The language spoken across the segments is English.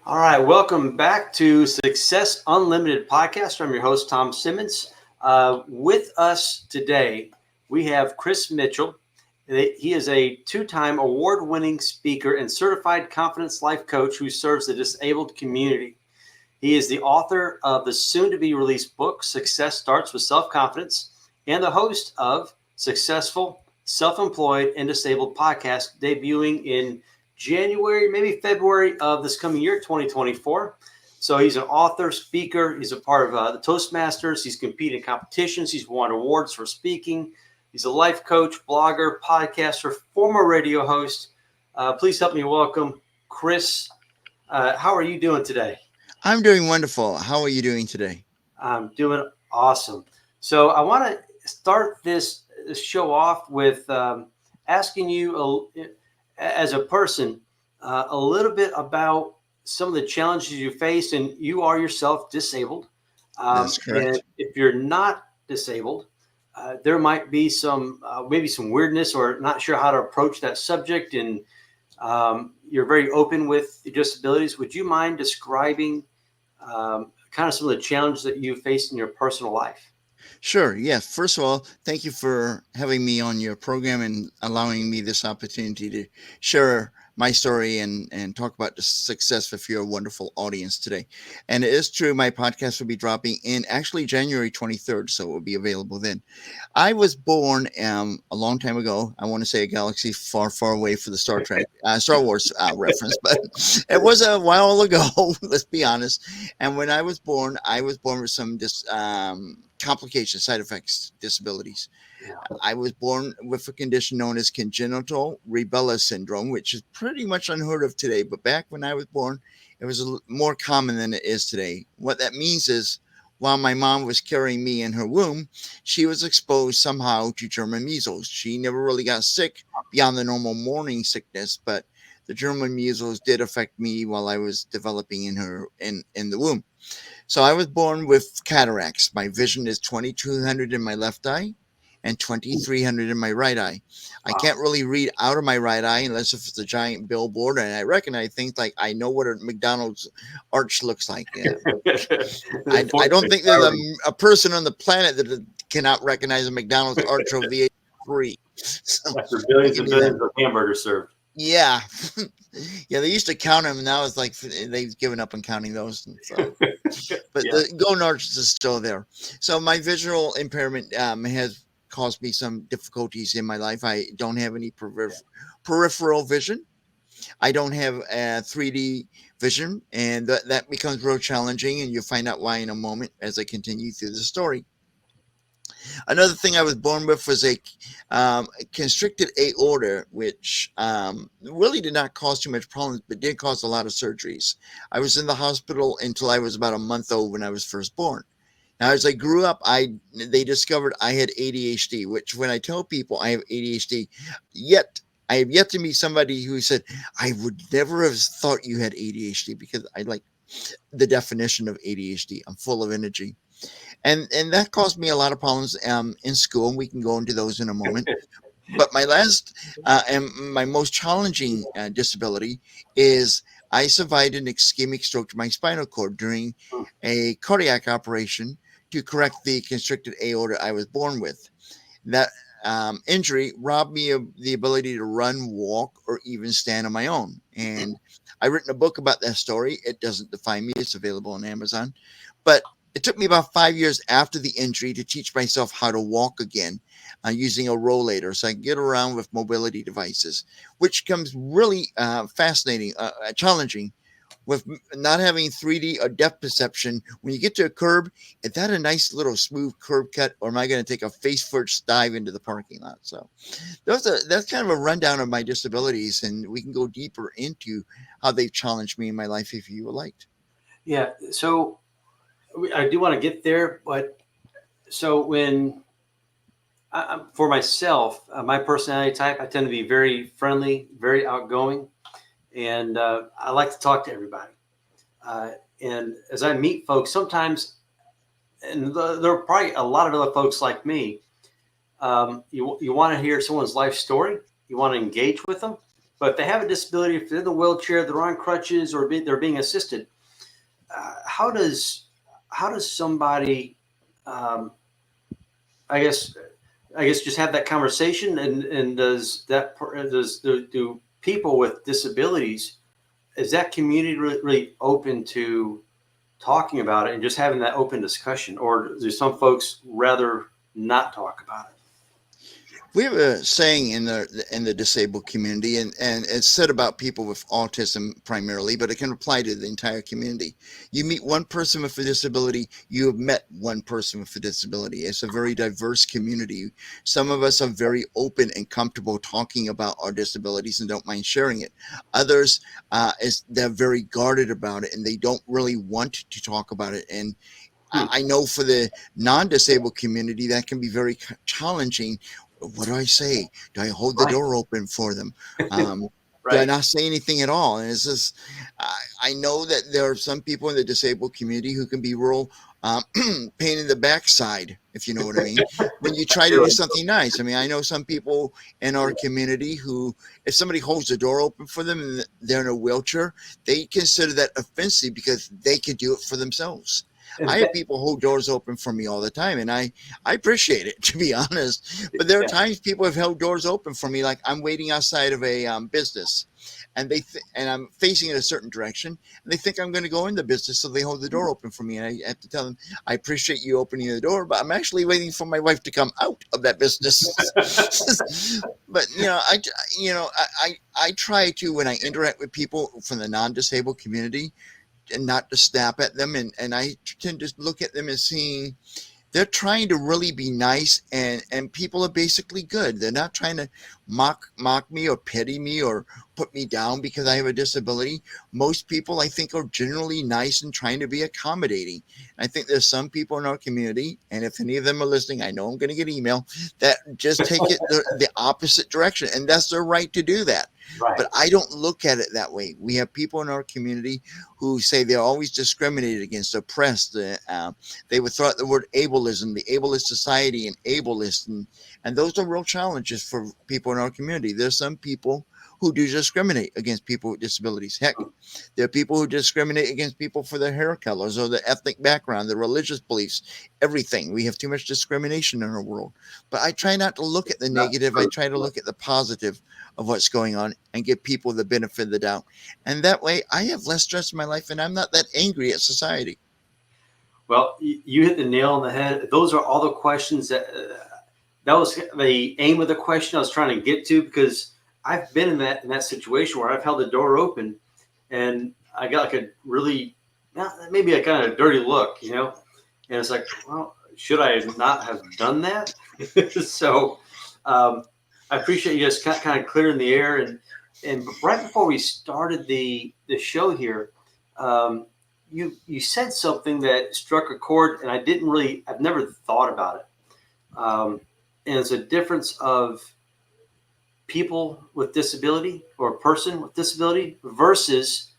All right, welcome back to Success Unlimited podcast. I'm your host, Tom Simmons. With us today, we have Chris Mitchell. He is a two-time award-winning speaker and certified confidence life coach who serves the disabled community. He is the author of the soon-to-be released book, Success Starts with Self-Confidence, and the host of Successful, Self-Employed, and Disabled podcast, debuting in January, maybe February of this coming year, 2024. So he's an author, speaker. He's a part of the Toastmasters. He's competed in competitions. He's won awards for speaking. He's a life coach, blogger, podcaster, former radio host. Please help me welcome Chris. How are you doing today? I'm doing wonderful. How are you doing today? I'm doing awesome. So I want to start this show off with asking you, as a person, a little bit about some of the challenges you face, and you are yourself disabled. That's And correct. if you're not disabled, there might be some maybe some weirdness or not sure how to approach that subject. And you're very open with disabilities. Would you mind describing kind of some of the challenges that you faced in your personal life? Sure. Yes. First of all, thank you for having me on your program and allowing me this opportunity to share my story and talk about the success with your wonderful audience today. And it is true, my podcast will be dropping in actually January 23rd, so it will be available then. I was born a long time ago. I want to say a galaxy far, far away for the Star Wars reference, but it was a while ago. Let's be honest. And when I was born with some complications, side effects, disabilities. Yeah. I was born with a condition known as congenital rubella syndrome, which is pretty much unheard of today. But back when I was born, it was more common than it is today. What that means is, while my mom was carrying me in her womb, she was exposed somehow to German measles. She never really got sick beyond the normal morning sickness, but the German measles did affect me while I was developing in the womb. So I was born with cataracts. My vision is 2200 in my left eye and 2300 in my right eye. I Wow. can't really read out of my right eye unless if it's a giant billboard, and I recognize things like I know what a McDonald's arch looks like. Yeah, I don't think there's a person on the planet that cannot recognize a McDonald's arch over the age of three. So After we billions can and do that. billions of hamburgers served. Yeah. Yeah, they used to count them. Now it's like they've given up on counting those. And so, but Yeah. the golden arches is still there. So my visual impairment has caused me some difficulties in my life. I don't have any peripheral vision. I don't have 3D vision, and that becomes real challenging. And you'll find out why in a moment as I continue through the story. Another thing I was born with was a constricted aorta, which really did not cause too much problems, but did cause a lot of surgeries. I was in the hospital until I was about a month old when I was first born. Now, as I grew up, they discovered I had ADHD, which when I tell people I have ADHD, yet I have yet to meet somebody who said, I would never have thought you had ADHD because I like the definition of ADHD. I'm full of energy, and that caused me a lot of problems in school. And we can go into those in a moment. But my last and my most challenging disability is I survived an ischemic stroke to my spinal cord during a cardiac operation to correct the constricted aorta I was born with. That injury robbed me of the ability to run, walk, or even stand on my own. And I've written a book about that story. It doesn't define me. It's available on Amazon. But it took me about 5 years after the injury to teach myself how to walk again using a rollator so I can get around with mobility devices, which comes really fascinating, challenging with not having 3D or depth perception. When you get to a curb, is that a nice little smooth curb cut, or am I going to take a face first dive into the parking lot? So that's kind of a rundown of my disabilities, and we can go deeper into how they've challenged me in my life if you would like. Yeah. So I do want to get there, but so for myself, my personality type, I tend to be very friendly, very outgoing, and I like to talk to everybody. Uh, and as I meet folks, sometimes, and there are probably a lot of other folks like me, you want to hear someone's life story, you want to engage with them, But if they have a disability, if they're in the wheelchair, they're on crutches, or they're being assisted, uh, how does how does somebody, um, I guess, just have that conversation, and do people with disabilities, is that community really open to talking about it and just having that open discussion, or do some folks rather not talk about it? We have a saying in the disabled community, and it's said about people with autism primarily, but it can apply to the entire community. You meet one person with a disability, you have met one person with a disability. It's a very diverse community. Some of us are very open and comfortable talking about our disabilities and don't mind sharing it. Others, they're very guarded about it and they don't really want to talk about it. And Hmm. I know for the non-disabled community, that can be very challenging. What do I say? Do I hold the Right. door open for them? Um, do I Right. not say anything at all? And it's just, I know that there are some people in the disabled community who can be real pain in the backside, if you know what I mean. When you try to do Really. something nice, I mean, I know some people in our community who, if somebody holds the door open for them and they're in a wheelchair, they consider that offensive because they can do it for themselves. And I have people hold doors open for me all the time, and I appreciate it, to be honest. But there are yeah. times people have held doors open for me, like I'm waiting outside of a business, and and I'm facing in a certain direction, and they think I'm going to go in the business, so they hold the door open for me, and I have to tell them I appreciate you opening the door, but I'm actually waiting for my wife to come out of that business. But I try to, when I interact with people from the non-disabled community, and not to snap at them, and I tend to look at them as seeing they're trying to really be nice, and people are basically good. They're not trying to mock me or pity me or put me down because I have a disability. Most people, I think, are generally nice and trying to be accommodating. I think there's some people in our community, and if any of them are listening, I know I'm going to get email, that just take it the opposite direction, and that's their right to do that. Right. But I don't look at it that way. We have people in our community who say they're always discriminated against, oppressed. They would throw out the word ableism, the ableist society, and ableist, and those are real challenges for people in our community. There's some people who do discriminate against people with disabilities. Heck, there are people who discriminate against people for their hair colors or their ethnic background, their religious beliefs, everything. We have too much discrimination in our world. But I try not to look at the Not negative. I true. try to look at the positive of what's going on and give people the benefit of the doubt. And that way I have less stress in my life and I'm not that angry at society. Well, you hit the nail on the head. Those are all the questions that was the aim of the question I was trying to get to, because I've been in that situation where I've held the door open and I got like a really, maybe a kind of dirty look, and it's like, well, should I not have done that? So um, I appreciate you just kind of clearing the air, and right before we started the show here, um, you said something that struck a chord, and I've never thought about it. And it's a difference of people with disability, or a person with disability, versus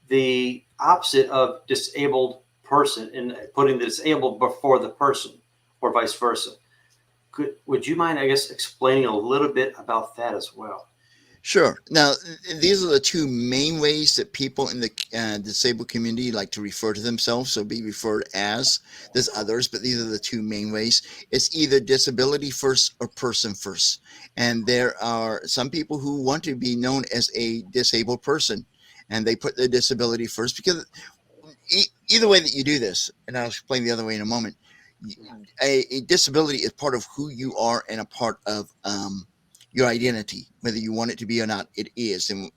the opposite of disabled person, and putting the disabled before the person, or vice versa. Would you mind, I guess, explaining a little bit about that as well? Sure. Now, these are the two main ways that people in the disabled community like to refer to themselves. So be referred as. There's others, but these are the two main ways. It's either disability first or person first. And there are some people who want to be known as a disabled person, and they put their disability first because either way that you do this, and I'll explain the other way in a moment, a disability is part of who you are and a part of your identity, whether you want it to be or not. It is, and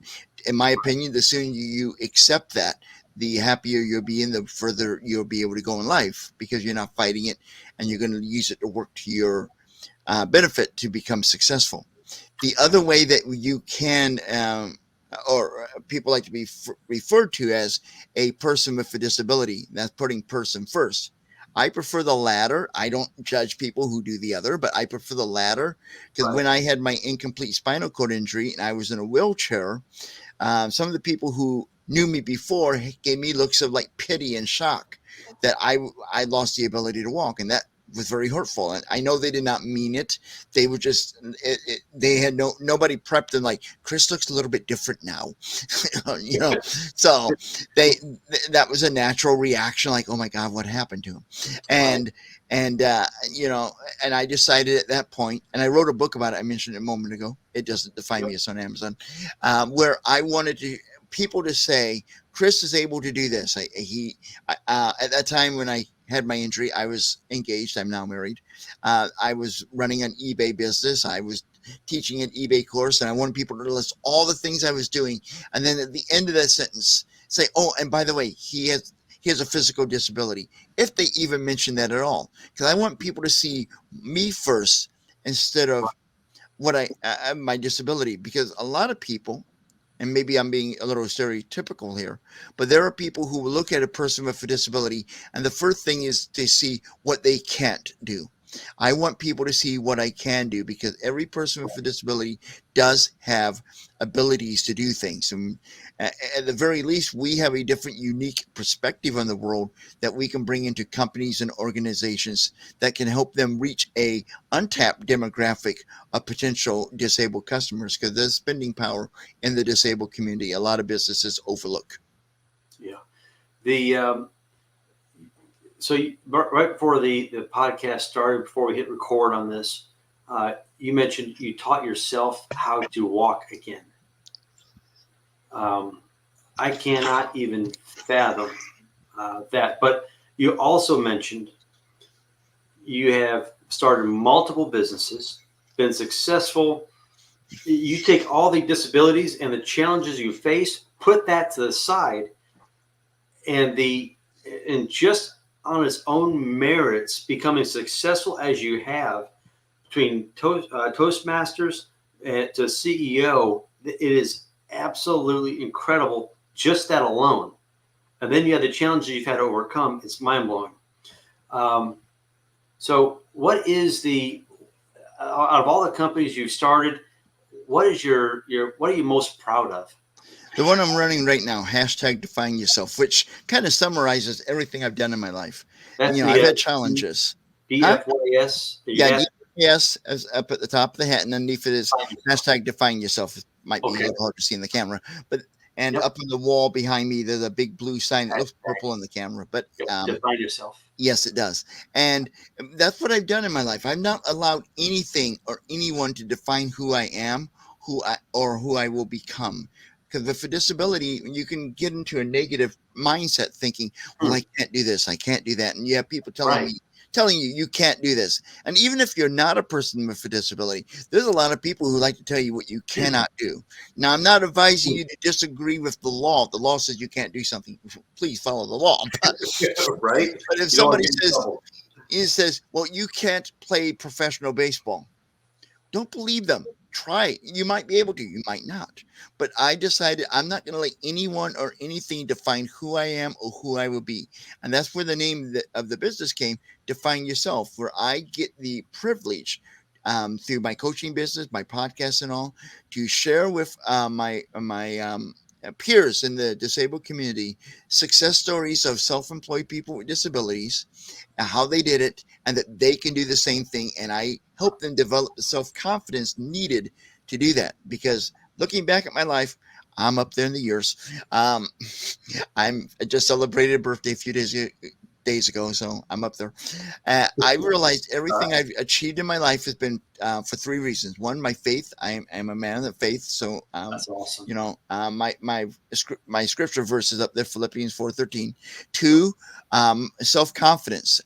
in my opinion, the sooner you accept that, the happier you'll be, and the further you'll be able to go in life because you're not fighting it, and you're going to use it to work to your benefit to become successful. The other way that you can, or people like to be referred to as a person with a disability, that's putting person first. I prefer the latter. I don't judge people who do the other, but I prefer the latter because Right. when I had my incomplete spinal cord injury and I was in a wheelchair, some of the people who knew me before gave me looks of like pity and shock that I lost the ability to walk, and that was very hurtful. And I know they did not mean it. They were just, they had nobody prepped them like, Chris looks a little bit different now, you know? So that was a natural reaction. Like, oh my God, what happened to him? Right. And you know, and I decided at that point, and I wrote a book about it. I mentioned it a moment ago. It doesn't define me. It's on Amazon, where I wanted people to say, Chris is able to do this. At that time when I had my injury, I was engaged. I'm now married. I was running an eBay business. I was teaching an eBay course, and I wanted people to list all the things I was doing. And then at the end of that sentence, say, oh, and by the way, he has a physical disability, if they even mention that at all. Because I want people to see me first instead of what my disability. Because a lot of people, and maybe I'm being a little stereotypical here, but there are people who will look at a person with a disability, and the first thing is to see what they can't do. I want people to see what I can do, because every person with a disability does have abilities to do things. And at the very least, we have a different, unique perspective on the world that we can bring into companies and organizations that can help them reach a untapped demographic of potential disabled customers, because there's spending power in the disabled community a lot of businesses overlook. Yeah. The right before the podcast started, before we hit record on this, you mentioned you taught yourself how to walk again. I cannot even fathom that. But you also mentioned you have started multiple businesses, been successful. You take all the disabilities and the challenges you face, put that to the side, and just on its own merits, becoming successful as you have, between Toastmasters to CEO, it is absolutely incredible, just that alone. And then you have the challenges you've had to overcome. It's mind blowing. So what is out of all the companies you've started, what is what are you most proud of? The one I'm running right now, hashtag define yourself, which kind of summarizes everything I've done in my life. That's You know, the I've had challenges. Huh? DFYS. Yeah, yes, as up at the top of the hat, and underneath it is hashtag define yourself. It might be a little hard to see in the camera, but up on the wall behind me, there's a big blue sign that looks purple in the camera, but define yourself. Yes, it does. And that's what I've done in my life. I've not allowed anything or anyone to define who I am, who I will become. Because with a disability, you can get into a negative mindset thinking, well, I can't do this, I can't do that. And you have people telling you you can't do this. And even if you're not a person with a disability, there's a lot of people who like to tell you what you cannot do. Now, I'm not advising you to disagree with the law. The law says you can't do something. Please follow the law. Right. But if somebody says, well, you can't play professional baseball, don't believe them. Try it. You might be able to, you might not. But I decided I'm not going to let anyone or anything define who I am or who I will be. And that's where the name of the business came, Define Yourself, where I get the privilege through my coaching business, my podcast and all, to share with my peers in the disabled community success stories of self-employed people with disabilities, and how they did it, and that they can do the same thing. And I help them develop the self-confidence needed to do that. Because looking back at my life, I'm up there in the years. I just celebrated a birthday a few days ago, so I'm up there. I realized everything I've achieved in my life has been for three reasons. One, my faith. I am a man of faith, so that's awesome. You know, my scripture verse is up there, Philippians 4:13. Two, self-confidence.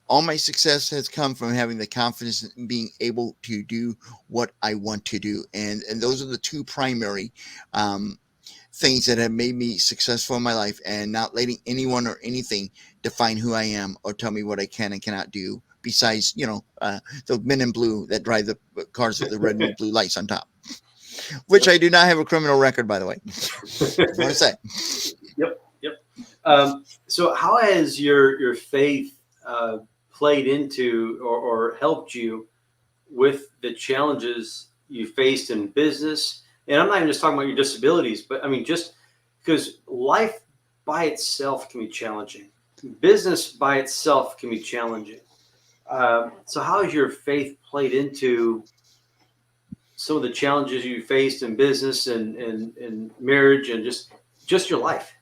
All my success has come from having the confidence in being able to do what I want to do, and those are the two primary things that have made me successful in my life, and not letting anyone or anything define who I am or tell me what I can and cannot do, besides, you know, the men in blue that drive the cars with the red and blue lights on top, which I do not have a criminal record, by the way. I want to say. Yep. So how has your faith played into or helped you with the challenges you faced in business? And I'm not even just talking about your disabilities, but I mean, just because life by itself can be challenging. business by itself can be challenging. So how has your faith played into some of the challenges you faced in business and marriage and just your life?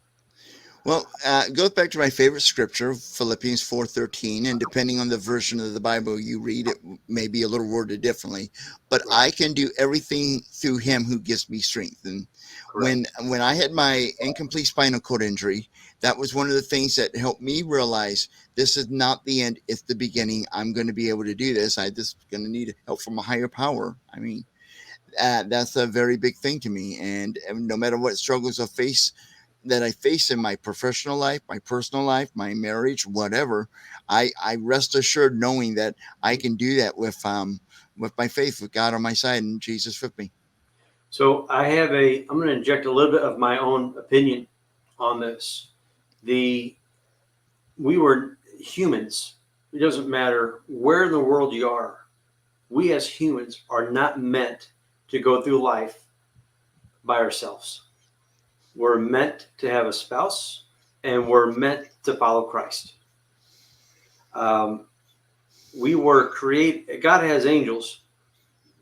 Well, it goes back to my favorite scripture, Philippians 4:13, and depending on the version of the Bible you read, it may be a little worded differently. But Right. I can do everything through Him who gives me strength. And Correct. when I had my incomplete spinal cord injury, that was one of the things that helped me realize this is not the end; it's the beginning. I'm going to be able to do this. I just going to need help from a higher power. I mean, that's a very big thing to me. And no matter what struggles I face in my professional life, my personal life, my marriage, whatever, I rest assured knowing that I can do that with my faith, with God on my side and Jesus with me. So I'm going to inject a little bit of my own opinion on this. The We were humans. It doesn't matter where in the world you are. We as humans are not meant to go through life by ourselves. We're meant to have a spouse, and we're meant to follow Christ. Um, we were created. God has angels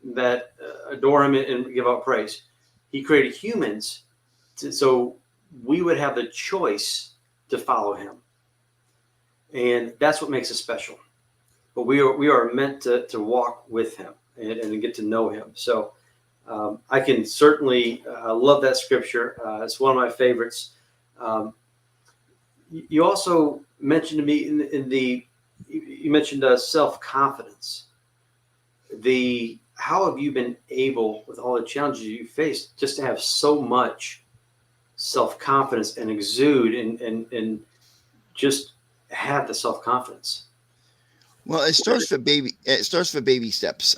that adore Him and give out praise. He created humans so we would have the choice to follow Him, and that's what makes us special. But we are meant to walk with Him and get to know Him. So I can certainly love that scripture. It's one of my favorites. Um, you also mentioned to me in the you mentioned self confidence. The How have you been able, with all the challenges you faced, just to have so much self confidence and exude and just have the self confidence? Well, it starts with baby steps.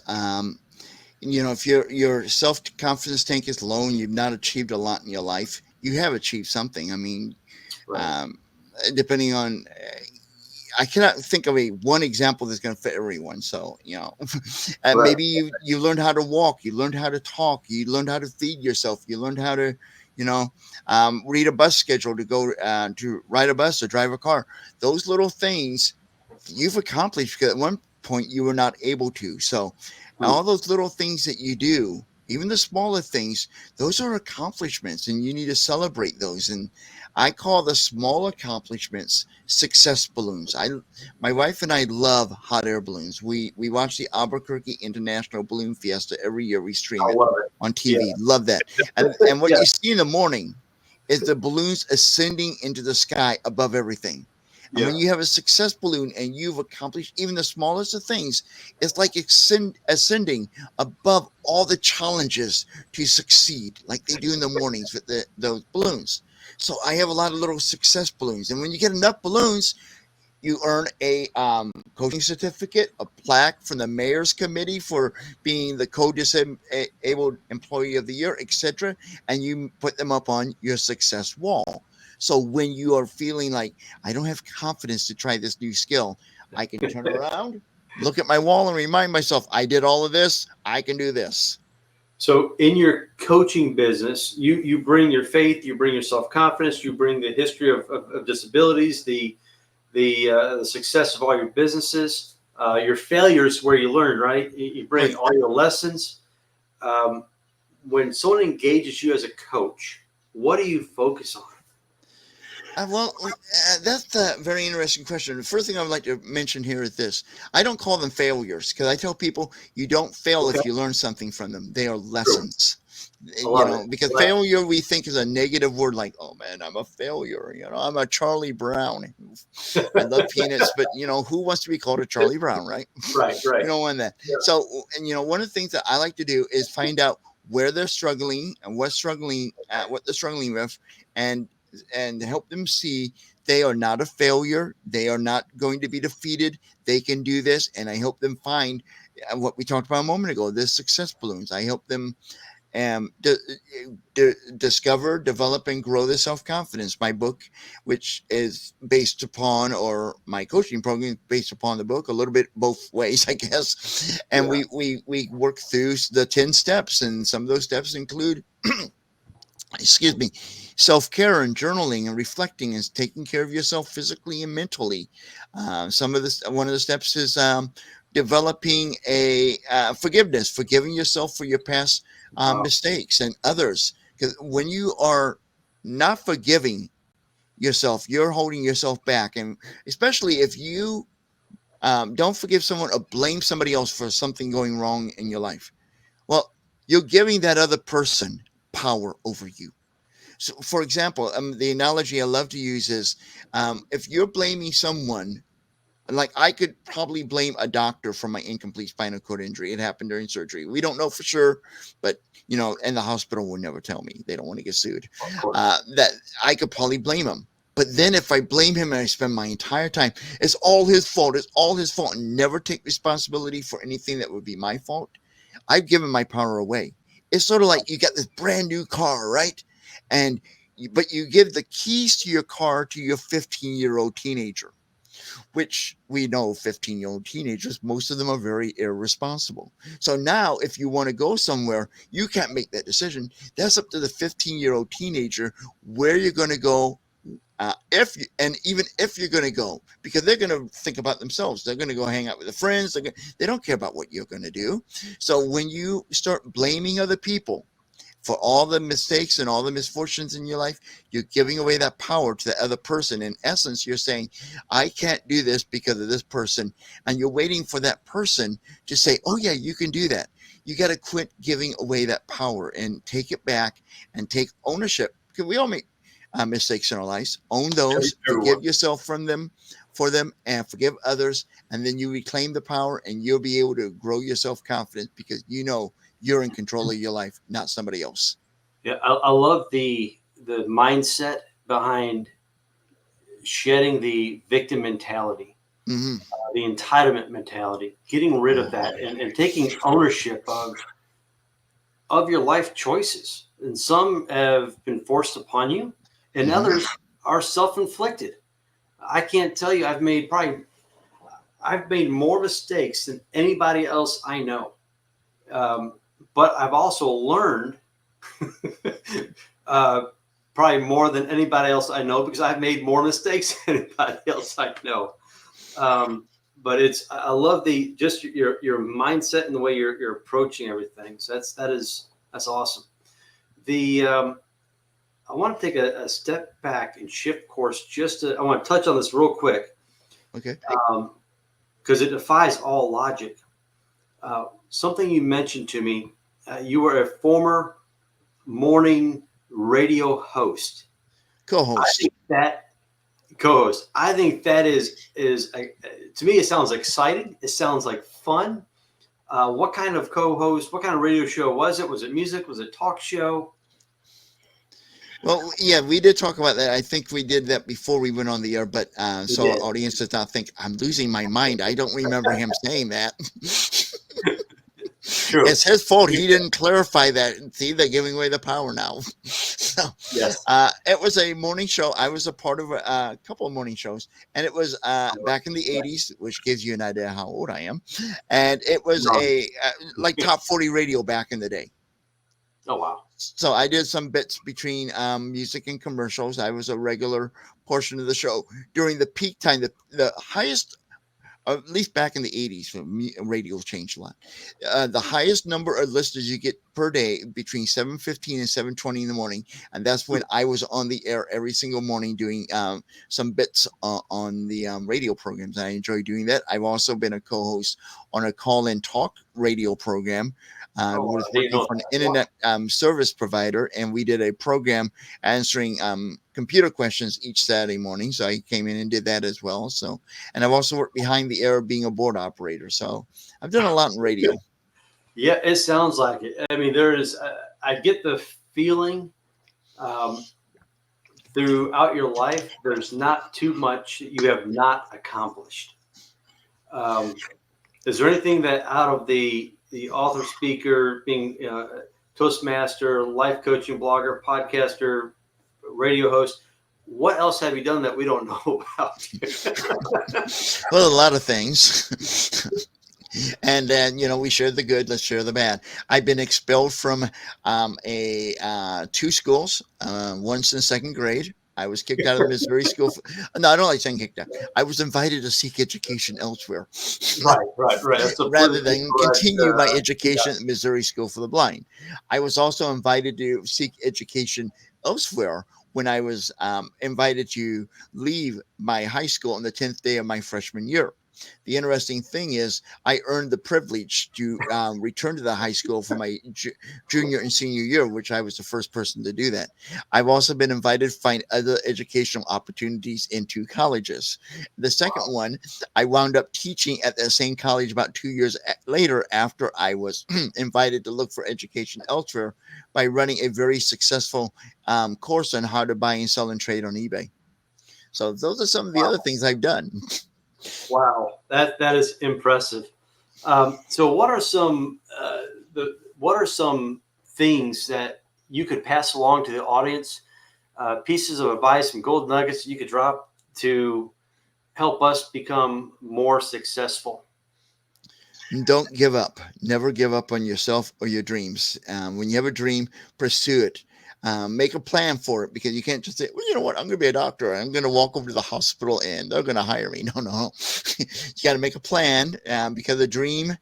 If your self confidence tank is low and you've not achieved a lot in your life, you have achieved something. I mean, Right, um, depending on I cannot think of a one example that's going to fit everyone. So right, maybe you learned how to walk, you learned how to talk, you learned how to feed yourself, you learned how to you know read a bus schedule to go to ride a bus or drive a car. Those little things you've accomplished because at one point you were not able to. So hmm, all those little things that you do, even the smaller things, those are accomplishments and you need to celebrate those. And I call the small accomplishments success balloons. My wife and I love hot air balloons. We watch the Albuquerque International Balloon Fiesta every year. We stream I it love it. on Yeah, TV. Love that. And what yeah, you see in the morning is the balloons ascending into the sky above everything. And yeah. when you have a success balloon and you've accomplished even the smallest of things, it's like ascending above all the challenges to succeed, like they do in the mornings with those balloons. So I have a lot of little success balloons. And when you get enough balloons, you earn a coaching certificate, a plaque from the mayor's committee for being the co-disabled employee of the year, etc. And you put them up on your success wall. So when you are feeling like I don't have confidence to try this new skill, I can turn around, look at my wall, and remind myself I did all of this. I can do this. So in your coaching business, you bring your faith, you bring your self confidence, you bring the history of disabilities, the success of all your businesses, your failures where you learn, right? You bring Right. all your lessons. Um, when someone engages you as a coach, what do you focus on? That's a very interesting question. The first thing I would like to mention here is this. I don't call them failures because I tell people you don't fail Okay, if you learn something from them. They are true. lessons. I love it. Because Well, failure we think is a negative word like, oh man, I'm a failure. I'm a Charlie Brown. I love peanuts, but who wants to be called a Charlie Brown, right? right, You right. don't want that. Yeah. So, and one of the things that I like to do is find out where they're struggling and what they're struggling with, and help them see they are not a failure. They are not going to be defeated. They can do this, and I help them find what we talked about a moment ago. The success balloons. I help them discover, develop, and grow their self confidence. My book, which is based upon, or my coaching program, based upon the book, a little bit both ways, I guess. And Yeah. we work through the 10 steps, and some of those steps include excuse me, self-care and journaling and reflecting is taking care of yourself physically and mentally. One of the steps is developing a forgiveness, forgiving yourself for your past Wow. mistakes and others. Because when you are not forgiving yourself, you're holding yourself back. And especially if you don't forgive someone or blame somebody else for something going wrong in your life, well, you're giving that other person power over you. So, for example, the analogy I love to use is if you're blaming someone, like I could probably blame a doctor for my incomplete spinal cord injury. It happened during surgery. We don't know for sure, but and the hospital will never tell me. They don't want to get sued. Of course. That I could probably blame him. But then if I blame him and I spend my entire time, it's all his fault. It's all his fault, and never take responsibility for anything that would be my fault. I've given my power away. It's sort of like you got this brand new car, right? And but you give the keys to your car to your 15-year-old teenager, which we know 15-year-old teenagers, most of them are very irresponsible. So now if you want to go somewhere, you can't make that decision. That's up to the 15-year-old teenager where you're going to go. And even if you're going to go, because they're going to think about themselves, they're going to go hang out with their friends. They don't care about what you're going to do. So when you start blaming other people for all the mistakes and all the misfortunes in your life, you're giving away that power to the other person. In essence, you're saying, I can't do this because of this person. And you're waiting for that person to say, oh, yeah, you can do that. You got to quit giving away that power and take it back and take ownership, because we all make mistakes in our lives. Own those, Everyone. forgive yourself for them, and forgive others. And then you reclaim the power and you'll be able to grow your self confidence because you're in control of your life, not somebody else. Yeah, I love the mindset behind shedding the victim mentality, Hmm. the entitlement mentality, getting rid of that, and taking ownership of your life choices. And some have been forced upon you, and Hmm. others are self-inflicted. I can't tell you, I've made more mistakes than anybody else I know. Um, but I've also learned uh, probably more than anybody else I know because I've made more mistakes than anybody else I know. Um, but I love the just your mindset and the way you're approaching everything. So that's awesome. The I want to take a step back and shift course. I want to touch on this real quick Okay. because it defies all logic. Something you mentioned to me. You were a former morning radio host. I Co-host. think that co-host. I think that is to me. It sounds exciting. It sounds like fun. What kind of co-host? What kind of radio show was it? Was it music? Was it talk show? Well, yeah, we did talk about that. I think we did that before we went on the air, but We so our did. audience does not think I'm losing my mind. I don't remember him saying that. True. It's his fault. He didn't clarify that. See, they're giving away the power now. So, Yes. it was a morning show. I was a part of a couple of morning shows, and it was back in the '80s, which gives you an idea how old I am. And it was No. a like top 40 radio back in the day. Oh wow. So I did some bits between music and commercials. I was a regular portion of the show during the peak time. The highest, at least back in the 80s, radio changed a lot. The highest number of listeners you get per day between 7:15 and 7:20 in the morning, and that's when I was on the air every single morning doing some bits on the radio programs. I enjoy doing that. I've also been a co-host on a call-in talk radio program. I Oh, was I didn't working know for an that. Wow. internet service provider, and we did a program answering computer questions each Saturday morning. So I came in and did that as well. So, and I've also worked behind the air being a board operator. So I've done a lot in radio. Yeah, it sounds like it. I mean, there is. I get the feeling um, throughout your life, there's not too much that you have not accomplished. Um, is there anything that out of the author, speaker, being Toastmaster, life coaching blogger, podcaster, radio host, what else have you done that we don't know about? Well, a lot of things. And then, we share the good, let's share the bad. I've been expelled from a two schools, once in second grade. I was kicked out of the Missouri school. No, I don't like saying kicked out. I was invited to seek education elsewhere Right, right, right. That's a rather politically than correct. continue my Yeah. education at the Missouri School for the Blind. I was also invited to seek education elsewhere when I was invited to leave my high school on the 10th day of my freshman year. The interesting thing is, I earned the privilege to return to the high school for my junior and senior year, which I was the first person to do that. I've also been invited to find other educational opportunities in two colleges. The second Wow. one, I wound up teaching at the same college about 2 years later after I was invited to look for education elsewhere by running a very successful course on how to buy and sell and trade on eBay. So those are some of the other Wow. things I've done. Wow. That is impressive. So, what are some things that you could pass along to the audience? Pieces of advice, some gold nuggets you could drop to help us become more successful. Don't give up. Never give up on yourself or your dreams. When you have a dream, pursue it. Make a plan for it, because you can't just say, well, you know what, I'm going to be a doctor. I'm going to walk over to the hospital and they're going to hire me. No, no. You got to make a plan, because a dream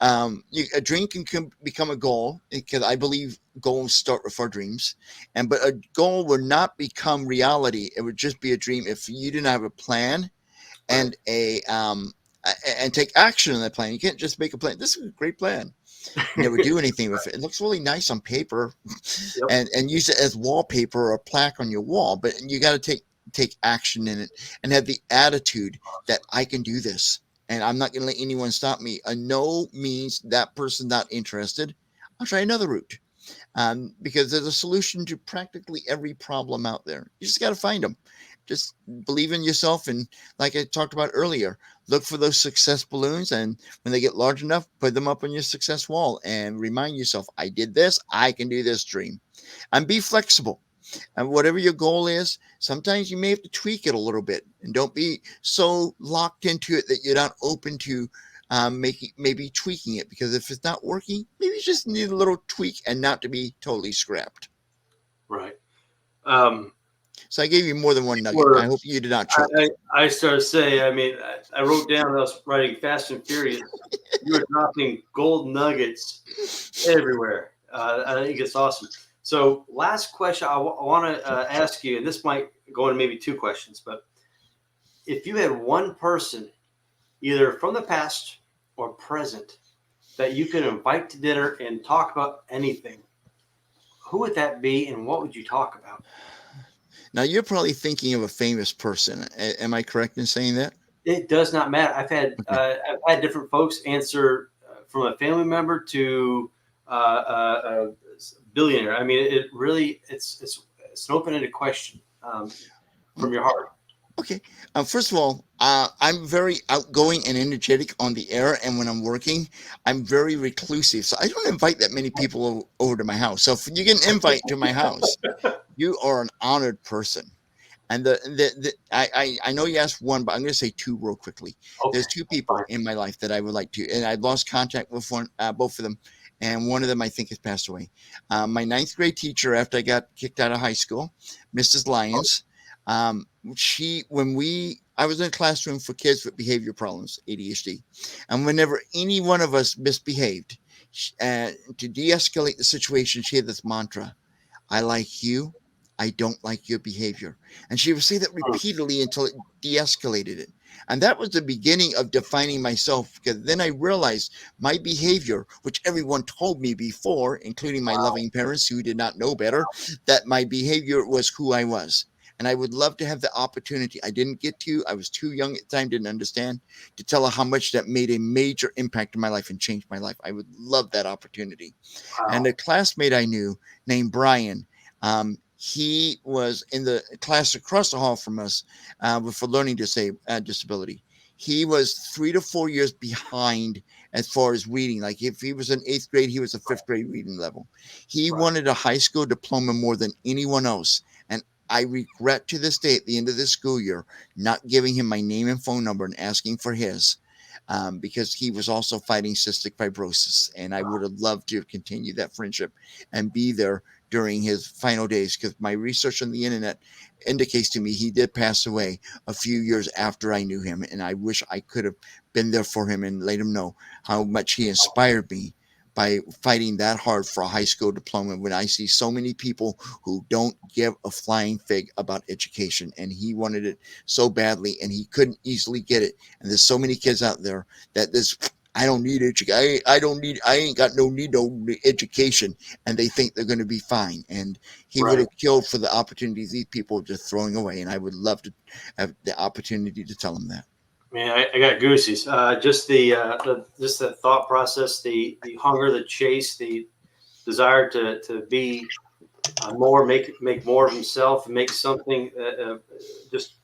can become a goal, because I believe goals start with our dreams. But a goal will not become reality. It would just be a dream if you didn't have a plan Right. and and take action on that plan. You can't just make a plan. This is a great plan. Never do anything with it. It looks really nice on paper, Yep. and use it as wallpaper or a plaque on your wall. But you got to take action in it and have the attitude that I can do this, and I'm not going to let anyone stop me. A no means that person not interested. I'll try another route, because there's a solution to practically every problem out there. You just got to find them. Just believe in yourself, and like I talked about earlier, look for those success balloons, and when they get large enough, put them up on your success wall and remind yourself, I did this, I can do this, dream. And be flexible. And whatever your goal is, sometimes you may have to tweak it a little bit, and don't be so locked into it that you're not open to making, maybe tweaking it, because if it's not working, maybe you just need a little tweak and not to be totally scrapped. Right. Um, So I gave you more than one nugget. I where hope you did not choke. I started to say, I mean, I wrote down, I was writing Fast and Furious. You were dropping gold nuggets everywhere. I think it's awesome. So, last question I want to ask you, and this might go into maybe two questions, but if you had one person, either from the past or present, that you could invite to dinner and talk about anything, who would that be, and what would you talk about? Now you're probably thinking of a famous person. Am I correct in saying that? It does not matter. Okay. I've had different folks answer from a family member to a billionaire. I mean, it really it's an open ended question from your heart. Okay. First of all, I'm very outgoing and energetic on the air, and when I'm working, I'm very reclusive. So I don't invite that many people over to my house. So if you get an invite to my house, you are an honored person. And I know you asked one, but I'm going to say two real quickly. Okay, There's two that's people fine. in my life that I would like to, and I lost contact with both of them, and one of them I think has passed away. My ninth grade teacher, after I got kicked out of high school, Mrs. Lyons. I was in a classroom for kids with behavior problems, ADHD, and whenever any one of us misbehaved, to de-escalate the situation, she had this mantra: I like you. I don't like your behavior. And she would say that Hmm. repeatedly until it de escalated it. And that was the beginning of defining myself, because then I realized my behavior, which everyone told me before, including my Wow. loving parents who did not know better, that my behavior was who I was. And I would love to have the opportunity. I didn't get to, I was too young at the time, didn't understand, to tell her how much that made a major impact in my life and changed my life. I would love that opportunity. And Wow. a classmate I knew named Brian, he was in the class across the hall from us with a learning disability. He was 3 to 4 years behind as far as reading. Like if he was in eighth grade, he was a fifth grade reading level. He Right. wanted a high school diploma more than anyone else. And I regret to this day, at the end of this school year, not giving him my name and phone number and asking for his. because he was also fighting cystic fibrosis. And I would have loved to continue that friendship and be there during his final days, because my research on the internet indicates to me he did pass away a few years after I knew him. And I wish I could have been there for him and let him know how much he inspired me by fighting that hard for a high school diploma, when I see so many people who don't give a flying fig about education. And he wanted it so badly and he couldn't easily get it. And there's so many kids out there that this, I don't need education. I ain't got no need no education. And they think they're going to be fine. And he would Right. have killed for the opportunities these people are just throwing away. And I would love to have the opportunity to tell them that. Man, I got goosies. Just just the thought process, the hunger, the chase, the desire to be more, make more of himself, and make something, just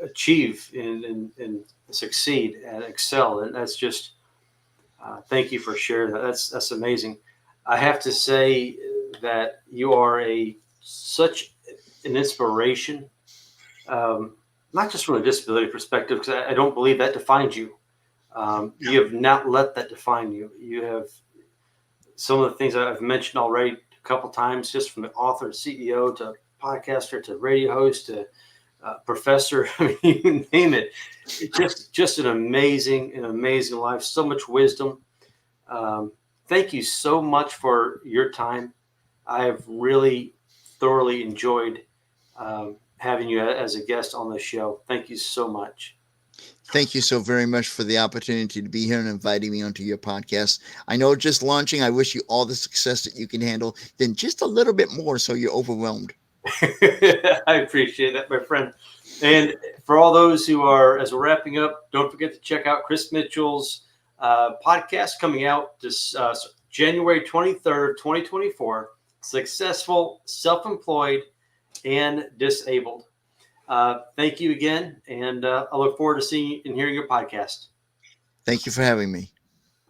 achieve and succeed and excel. And that's just thank you for sharing that. That's amazing. I have to say that you are such an inspiration. Not just from a disability perspective, because I don't believe that defines you. You have not let that define you. You have some of the things I've mentioned already a couple times, just from the author, CEO, to podcaster, to radio host, to professor. I mean, you name it. It's just an amazing life. So much wisdom. Thank you so much for your time. I have really thoroughly enjoyed having you as a guest on the show. Thank you so much. Thank you so very much for the opportunity to be here and inviting me onto your podcast. I know just launching, I wish you all the success that you can handle, then just a little bit more so you're overwhelmed. I appreciate that, my friend. And for all those who are, as we're wrapping up, don't forget to check out Chris Mitchell's podcast coming out this January 23rd, 2024, Successful, Self-Employed, and Disabled. Thank you again, and I look forward to seeing and hearing your podcast. Thank you for having me.